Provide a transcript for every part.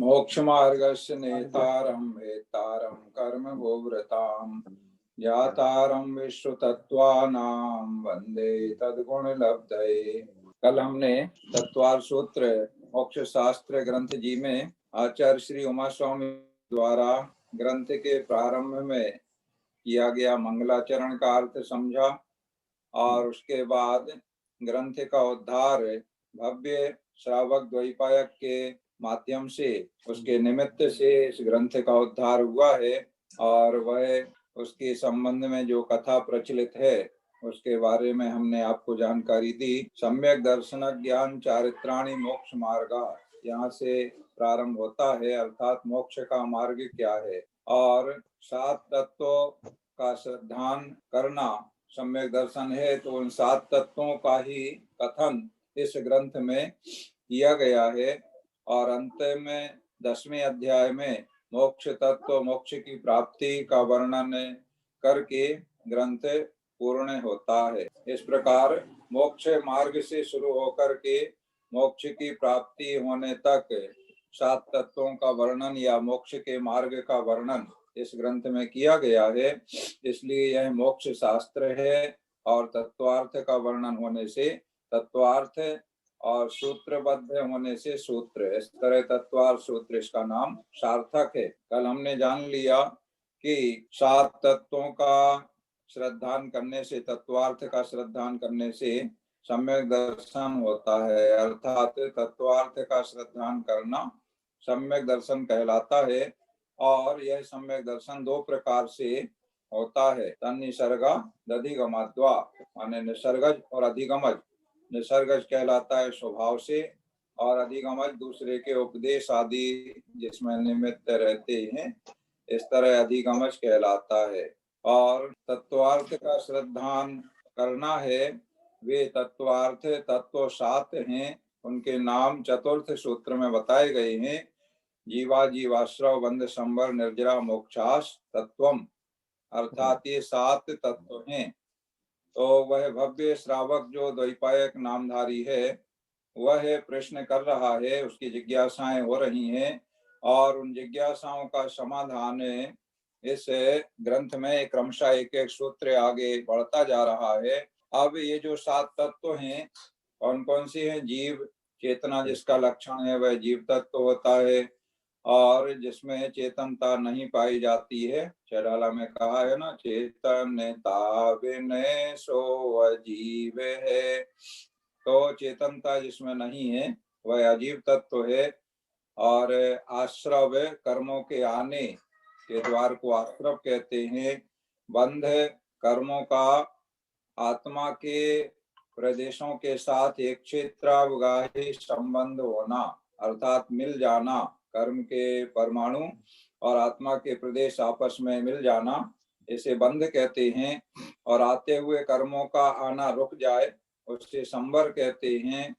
मोक्ष मार्गस्य नेतारं वेत्तारं कर्म भोव्रतां ज्ञातारं विश्व तत्वानां वंदे तद्गुण लब्धये। कल हमने तत्वार सूत्र मोक्ष शास्त्र ग्रंथ जी में आचार्य श्री उमा स्वामी द्वारा ग्रंथ के प्रारंभ में किया गया मंगलाचरण का अर्थ समझा और उसके बाद ग्रंथ का उद्धार भव्य श्रावक द्वैपायक के माध्यम से उसके निमित्त से इस ग्रंथ का उद्धार हुआ है और वह उसके संबंध में जो कथा प्रचलित है उसके बारे में हमने आपको जानकारी दी। सम्यक दर्शन ज्ञान चारित्राणि मोक्ष मार्गा यहाँ से प्रारंभ होता है, अर्थात मोक्ष का मार्ग क्या है और 7 तत्वों का श्रद्धान करना सम्यक दर्शन है। तो उन 7 तत्वों का ही कथन इस ग्रंथ में किया गया है और अंत में 10वें अध्याय में मोक्ष तत्व मोक्ष की प्राप्ति का वर्णन करके ग्रंथ पूर्ण होता है। इस प्रकार मोक्ष मार्ग से शुरू होकर के मोक्ष की प्राप्ति होने तक 7 तत्वों का वर्णन या मोक्ष के मार्ग का वर्णन इस ग्रंथ में किया गया है, इसलिए यह मोक्ष शास्त्र है। और तत्वार्थ का वर्णन होने से तत्वार्थ और सूत्रबद्ध होने से सूत्र, इस तरह तत्वार्थ सूत्र इसका नाम सार्थक है। कल हमने जान लिया कि 7 तत्वों का श्रद्धान करने से, तत्वार्थ का श्रद्धान करने से सम्यक दर्शन होता है, अर्थात तत्वार्थ का श्रद्धान करना सम्यक दर्शन कहलाता है। और यह सम्यक दर्शन 2 प्रकार से होता है, तन्निसर्गा दधिगमत्वा, माने निसर्गज और अधिगमज। निसर्गज कहलाता है स्वभाव से और अधिगमज दूसरे के उपदेश आदि जिसमें निमित्त रहते हैं, इस तरह अधिगमज कहलाता है। और तत्वार्थ का श्रद्धान करना है, वे तत्वार्थ तत्व 7 हैं, उनके नाम चतुर्थ सूत्र में बताए गए हैं। जीवा जीवाश्रव बंध संबर निर्जरा मोक्षास तत्वम, अर्थात ये 7 तत्व हैं। तो वह भव्य श्रावक जो द्वैपायक नामधारी है वह प्रश्न कर रहा है, उसकी जिज्ञासाएं हो रही हैं और उन जिज्ञासाओं का समाधान इस ग्रंथ में क्रमशः एक एक सूत्र आगे बढ़ता जा रहा है। अब ये जो 7 तत्व हैं कौन कौन से हैं? जीव चेतना जिसका लक्षण है वह जीव तत्व होता है और जिसमें चेतनता नहीं पाई जाती है, चढ़ाला में कहा है ना, चेतनता विनय सो अजीव है। तो चेतनता जिसमें नहीं है वह अजीव तत्व है। और आश्रव कर्मों के आने के द्वार को आश्रव कहते हैं। बंध कर्मों का आत्मा के प्रदेशों के साथ एक क्षेत्रावगाही संबंध होना, अर्थात मिल जाना, कर्म के परमाणु और आत्मा के प्रदेश आपस में मिल जाना, इसे बंध कहते हैं। और आते हुए कर्मों का आना रुक जाए उसे संबर कहते हैं।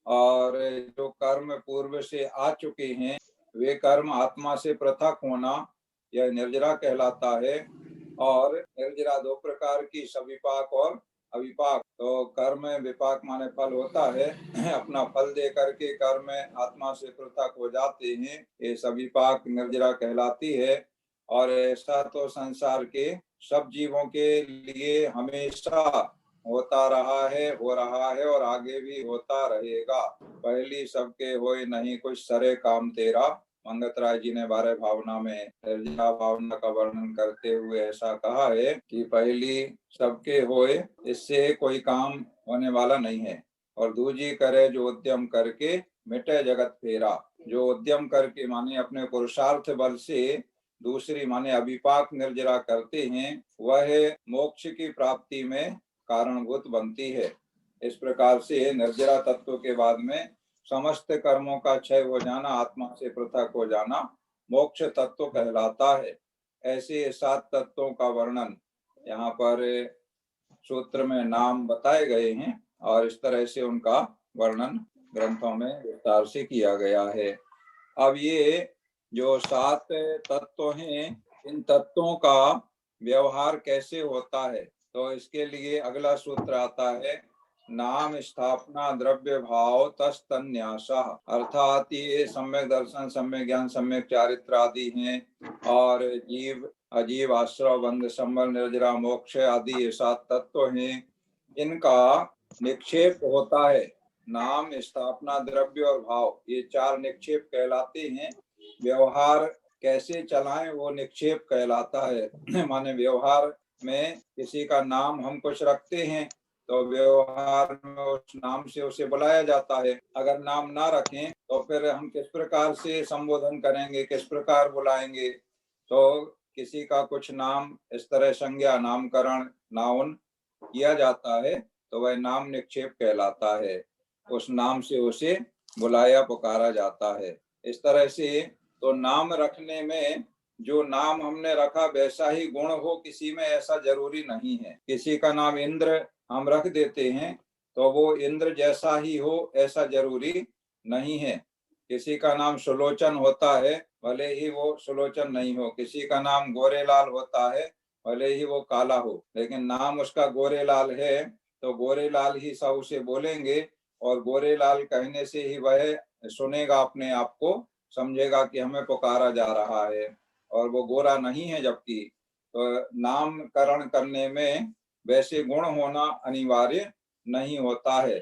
और जो कर्म पूर्व से आ चुके हैं वे कर्म आत्मा से पृथक होना, यह निर्जरा कहलाता है। और निर्जरा 2 प्रकार की, सविपाक और अविपाक। तो कर्म विपाक माने फल होता है, अपना फल दे करके कर्म आत्मा से पृथक हो जाते हैं, ये सविपाक निर्जरा कहलाती है। और ऐसा तो संसार के सब जीवों के लिए हमेशा होता रहा है, हो रहा है और आगे भी होता रहेगा। पहली सबके होए नहीं कुछ सरे काम तेरा, मंगत राय जी ने 12 भावना में निर्जरा भावना का वर्णन करते हुए ऐसा कहा है कि पहली सबके होए, इससे कोई काम होने वाला नहीं है। और दूजी करे जो उद्यम करके मिटे जगत फेरा, जो उद्यम करके माने अपने पुरुषार्थ बल से दूसरी माने अविपाक निर्जरा करते हैं वह मोक्ष की प्राप्ति में कारणभूत बनती है। इस प्रकार से निर्जरा तत्व के बाद में समस्त कर्मों का क्षय हो जाना, आत्मा से पृथक हो जाना मोक्ष तत्व कहलाता है। ऐसे 7 तत्वों का वर्णन यहाँ पर सूत्र में नाम बताए गए हैं और इस तरह से उनका वर्णन ग्रंथों में विस्तार से किया गया है। अब ये जो 7 तत्व हैं, इन तत्वों का व्यवहार कैसे होता है, तो इसके लिए अगला सूत्र आता है नाम स्थापना द्रव्य भाव तस्तन्यासः, अर्थात ये सम्यक दर्शन, सम्यक ज्ञान, सम्यक चारित्र आदि हैं, और जीव अजीव आश्रव बंध संबल निर्जरा मोक्ष आदि ये 7 तत्व हैं, इनका निक्षेप होता है। नाम स्थापना द्रव्य और भाव, ये 4 निक्षेप कहलाते हैं। व्यवहार कैसे चलाएं वो निक्षेप कहलाता है। माने व्यवहार में किसी का नाम हम कुछ रखते हैं तो व्यवहार में उस नाम से उसे बुलाया जाता है। अगर नाम ना रखें तो फिर हम किस प्रकार से संबोधन करेंगे, किस प्रकार बुलाएंगे। तो किसी का कुछ नाम इस तरह संज्ञा, नामकरण, नाउन किया जाता है तो वह नाम निक्षेप कहलाता है। उस नाम से उसे बुलाया पुकारा जाता है। इस तरह से तो नाम रखने में जो नाम हमने रखा वैसा ही गुण हो किसी में, ऐसा जरूरी नहीं है। किसी का नाम इंद्र हम रख देते हैं तो वो इंद्र जैसा ही हो ऐसा जरूरी नहीं है। किसी का नाम सुलोचन होता है, भले ही वो सुलोचन नहीं हो। किसी का नाम गोरेलाल होता है, भले ही वो काला हो, लेकिन नाम उसका गोरेलाल है तो गोरेलाल ही सब उसे बोलेंगे, और गोरेलाल कहने से ही वह सुनेगा, अपने आप को समझेगा कि हमें पुकारा जा रहा है, और वो गोरा नहीं है। जबकि तो नामकरण करने में वैसे गुण होना अनिवार्य नहीं होता है।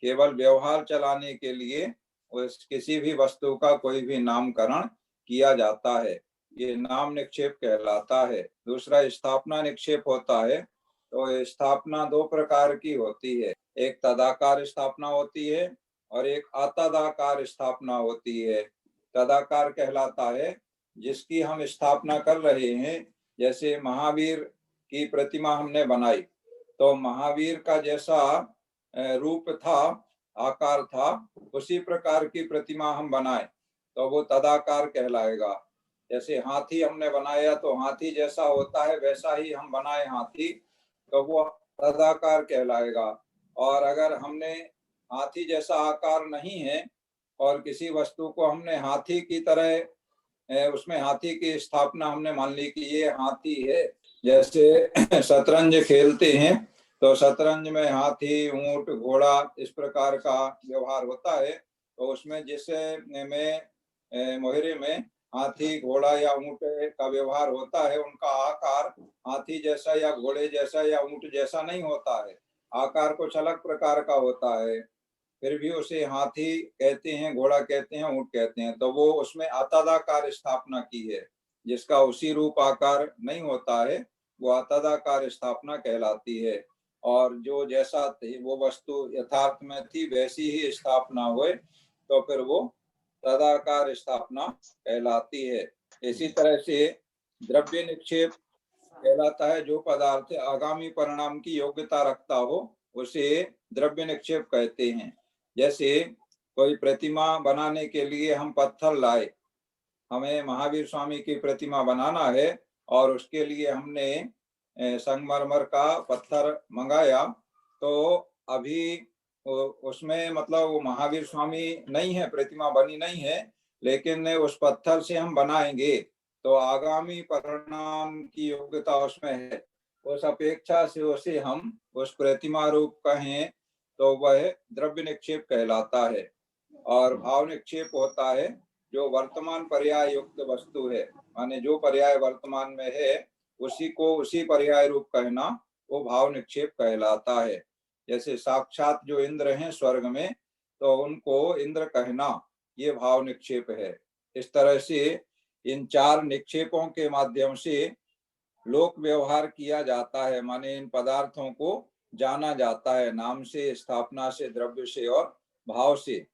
केवल व्यवहार चलाने के लिए उस किसी भी वस्तु का कोई भी नामकरण किया जाता है, ये नाम निक्षेप कहलाता है। दूसरा स्थापना निक्षेप होता है। तो स्थापना 2 प्रकार की होती है, एक तदाकार स्थापना होती है और एक अतदाकार स्थापना होती है। तदाकार कहलाता है जिसकी हम स्थापना कर रहे हैं। जैसे महावीर की प्रतिमा हमने बनाई, तो महावीर का जैसा रूप था, आकार था, उसी प्रकार की प्रतिमा हम बनाए तो वो तदाकार कहलाएगा। जैसे हाथी हमने बनाया तो हाथी जैसा होता है वैसा ही हम बनाए हाथी, तो वो तदाकार कहलाएगा। और अगर हमने हाथी जैसा आकार नहीं है और किसी वस्तु को हमने हाथी की तरह उसमें हाथी की स्थापना हमने मान ली कि ये हाथी है। जैसे शतरंज खेलते हैं तो शतरंज में हाथी, ऊंट, घोड़ा इस प्रकार का व्यवहार होता है। तो उसमें जिससे में मोहरे में हाथी, घोड़ा या ऊंट का व्यवहार होता है, उनका आकार हाथी जैसा या घोड़े जैसा या ऊंट जैसा नहीं होता है, आकार कुछ अलग प्रकार का होता है। फिर भी उसे हाथी कहते हैं, घोड़ा कहते हैं, ऊंट कहते हैं। तो वो उसमें अतदाकार स्थापना की है। जिसका उसी रूप आकार नहीं होता है वो अतदाकार स्थापना कहलाती है। और जो जैसा वो वस्तु यथार्थ में थी वैसी ही स्थापना हुए तो फिर वो तदाकार स्थापना कहलाती है। इसी तरह से द्रव्य निक्षेप कहलाता है। जो पदार्थ आगामी परिणाम की योग्यता रखता हो उसे द्रव्य निक्षेप कहते हैं। जैसे कोई प्रतिमा बनाने के लिए हम पत्थर लाए, हमें महावीर स्वामी की प्रतिमा बनाना है और उसके लिए हमने संगमरमर का पत्थर मंगाया, तो अभी उसमें मतलब वो महावीर स्वामी नहीं है, प्रतिमा बनी नहीं है, लेकिन उस पत्थर से हम बनाएंगे तो आगामी परिणाम की योग्यता उसमें है। उस अपेक्षा से उसे हम उस प्रतिमा रूप कहें तो वह द्रव्य निक्षेप कहलाता है। और भाव निक्षेप होता है जो वर्तमान पर्याय युक्त वस्तु है, माने जो पर्याय वर्तमान में है उसी को उसी पर्याय रूप कहना वो भाव निक्षेप कहलाता है। जैसे साक्षात जो इंद्र हैं स्वर्ग में, तो उनको इंद्र कहना ये भाव निक्षेप है। इस तरह से इन 4 निक्षेपों के माध्यम से लोक व्यवहार किया जाता है, माने इन पदार्थों को जाना जाता है, नाम से, स्थापना से, द्रव्य से और भाव से।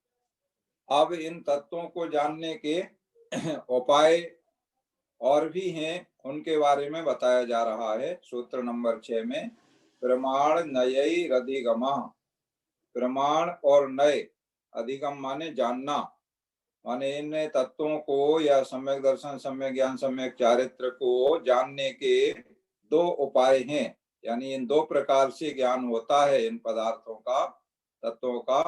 अब इन तत्वों को जानने के उपाय और भी हैं, उनके बारे में बताया जा रहा है सूत्र नंबर 6 में। प्रमाण नयैरधिगमः, प्रमाण और नय, अधिगम माने जानना, माने इन तत्वों को या सम्यक दर्शन, सम्यक ज्ञान, सम्यक चारित्र को जानने के 2 उपाय हैं। यानी इन 2 प्रकार से ज्ञान होता है इन पदार्थों का, तत्वों का,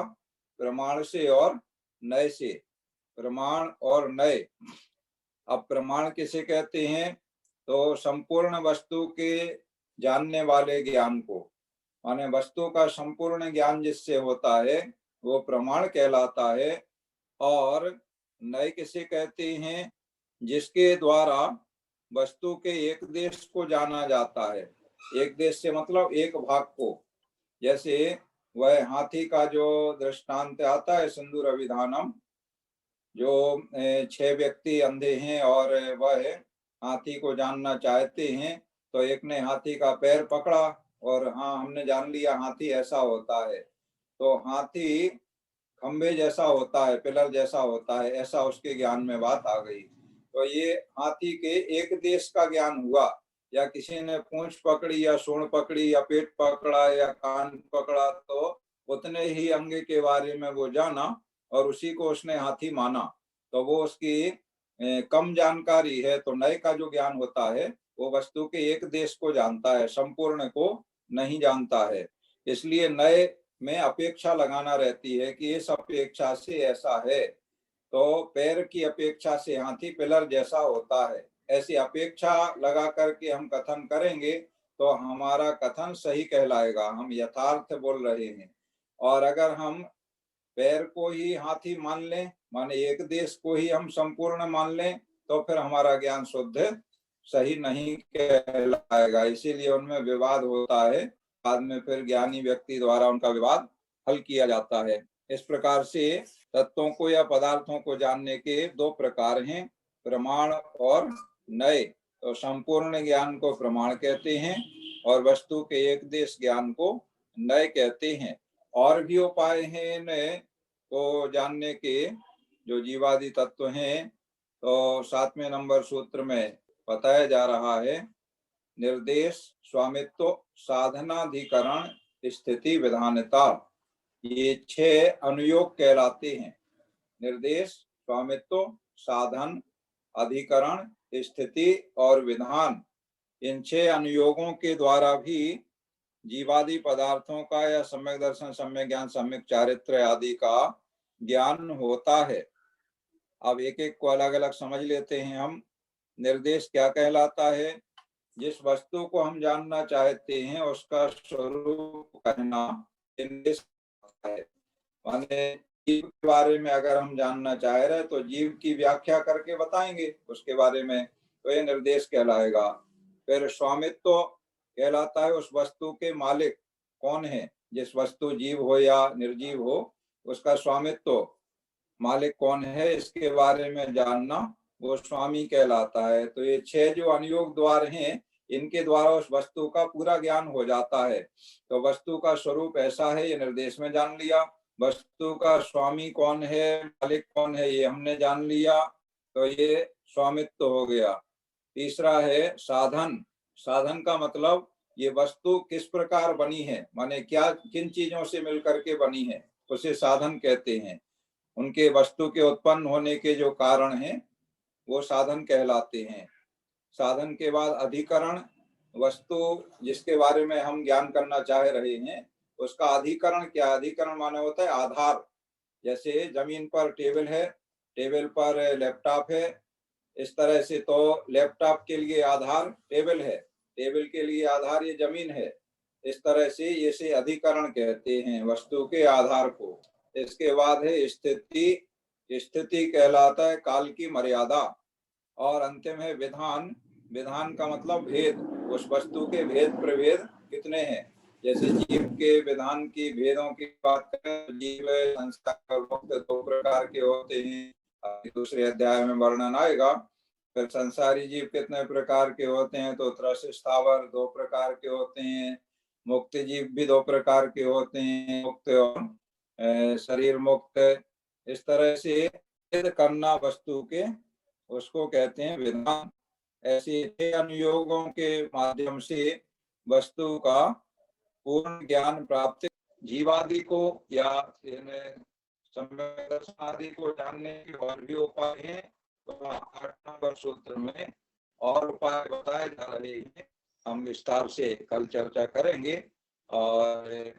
प्रमाण से और नय से। प्रमाण और नय, अब प्रमाण किसे कहते हैं? तो संपूर्ण वस्तु के जानने वाले ज्ञान को, माने वस्तु का संपूर्ण ज्ञान जिससे होता है वो प्रमाण कहलाता है। और नय किसे कहते हैं? जिसके द्वारा वस्तु के एक देश को जाना जाता है। एक देश से मतलब एक भाग को। जैसे वह हाथी का जो दृष्टांत आता है सिंदूर अभिधानम, जो 6 व्यक्ति अंधे हैं और वह हाथी को जानना चाहते हैं, तो एक ने हाथी का पैर पकड़ा और हाँ हमने जान लिया हाथी ऐसा होता है। तो हाथी खंबे जैसा होता है, पिलर जैसा होता है, ऐसा उसके ज्ञान में बात आ गई। तो ये हाथी के एक देश का ज्ञान हुआ। या किसी ने पूंछ पकड़ी या सूंड पकड़ी या पेट पकड़ा या कान पकड़ा, तो उतने ही अंग के बारे में वो जाना और उसी को उसने हाथी माना। तो वो उसकी कम जानकारी है। तो नए का जो ज्ञान होता है वो वस्तु के एक देश को जानता है, संपूर्ण को नहीं जानता है। इसलिए नए में अपेक्षा लगाना रहती है कि इस अपेक्षा से ऐसा है, तो पैर की अपेक्षा से हाथी पिलर जैसा होता है। ऐसी अपेक्षा लगा करके हम कथन करेंगे तो हमारा कथन सही कहलाएगा, हम यथार्थ बोल रहे हैं। और अगर हम पैर को ही हाथी मान लें, माने एक देश को ही हम संपूर्ण मान लें, तो फिर हमारा ज्ञान शुद्ध सही नहीं कहलाएगा। इसीलिए उनमें विवाद होता है। बाद में फिर ज्ञानी व्यक्ति द्वारा उनका विवाद हल किया जाता है। इस प्रकार से तत्वों को या पदार्थों को जानने के 2 प्रकार हैं, प्रमाण और नए। तो संपूर्ण ज्ञान को प्रमाण कहते हैं और वस्तु के एक देश ज्ञान को नए कहते हैं। और भी उपाय हैं इन्हें को जानने के, जो जीवादि तत्व हैं। तो 7वें नंबर सूत्र में बताया जा रहा है, निर्देश, स्वामित्व, साधनाधिकरण, स्थिति, विधानता, ये 6 अनुयोग कहलाते हैं। निर्देश, स्वामित्व, साधन, अधिकरण, स्थिति और विधान, इन 6 अनुयोगों के द्वारा भी जीवादि पदार्थों का या सम्यक दर्शन, सम्यक ज्ञान, सम्यक चारित्र आदि का ज्ञान होता है। अब एक एक को अलग अलग समझ लेते हैं हम। निर्देश क्या कहलाता है? जिस वस्तु को हम जानना चाहते हैं उसका स्वरूप कहना निर्देश है। माने जीव के बारे में अगर हम जानना चाह रहे तो जीव की व्याख्या करके बताएंगे उसके बारे में, तो ये निर्देश कहलाएगा। फिर स्वामित्व कहलाता है उस वस्तु के मालिक कौन है। जिस वस्तु जीव हो या निर्जीव हो, उसका स्वामित्व, मालिक कौन है, इसके बारे में जानना, वो स्वामी कहलाता है। तो ये 6 जो अनुयोग द्वार हैं, इनके द्वारा उस वस्तु का पूरा ज्ञान हो जाता है। तो वस्तु का स्वरूप ऐसा है, ये निर्देश में जान लिया। वस्तु का स्वामी कौन है, मालिक कौन है, ये हमने जान लिया, तो ये स्वामित्व हो गया। तीसरा है साधन। साधन का मतलब ये वस्तु किस प्रकार बनी है, माने क्या किन चीजों से मिलकर के बनी है, उसे साधन कहते हैं। उनके वस्तु के उत्पन्न होने के जो कारण हैं वो साधन कहलाते हैं। साधन के बाद अधिकरण, वस्तु जिसके बारे में हम ज्ञान करना चाह रहे हैं उसका अधिकरण क्या? अधिकरण माने होता है आधार। जैसे जमीन पर टेबल है, टेबल पर लैपटॉप है, इस तरह से तो लैपटॉप के लिए आधार टेबल है, टेबल के लिए आधार ये जमीन है। इस तरह से इसे अधिकरण कहते हैं, वस्तु के आधार को। इसके बाद है स्थिति। स्थिति कहलाता है काल की मर्यादा। और अंतिम है विधान। विधान का मतलब भेद, उस वस्तु के भेद प्रभेद कितने हैं। जैसे जीव के विधान की भेदों की बात करें तो जीव, संस्कार और मुक्त 2 प्रकार के होते हैं। दूसरे अध्याय में वर्णन आएगा। फिर संसारी जीव कितने प्रकार के होते हैं, तो त्रस्त स्थावर 2 प्रकार के होते हैं। मुक्त जीव भी 2 प्रकार के होते हैं, मुक्त और शरीर मुक्त। इस तरह से भेद करना वस्तु के, उसको कहते हैं विधान। ऐसे अनुयोगों के माध्यम से वस्तु का पूर्ण ज्ञान प्राप्त। जीवादि को या सम्यक दर्शन आदि को जानने के और भी उपाय हैं। तो 8 नंबर सूत्र में और उपाय बताए जा रहे हैं, हम विस्तार से कल चर्चा करेंगे। और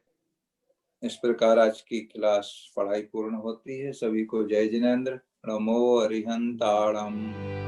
इस प्रकार आज की क्लास पढ़ाई पूर्ण होती है। सभी को जय जिनेन्द्र। नमो अरिहंताणम।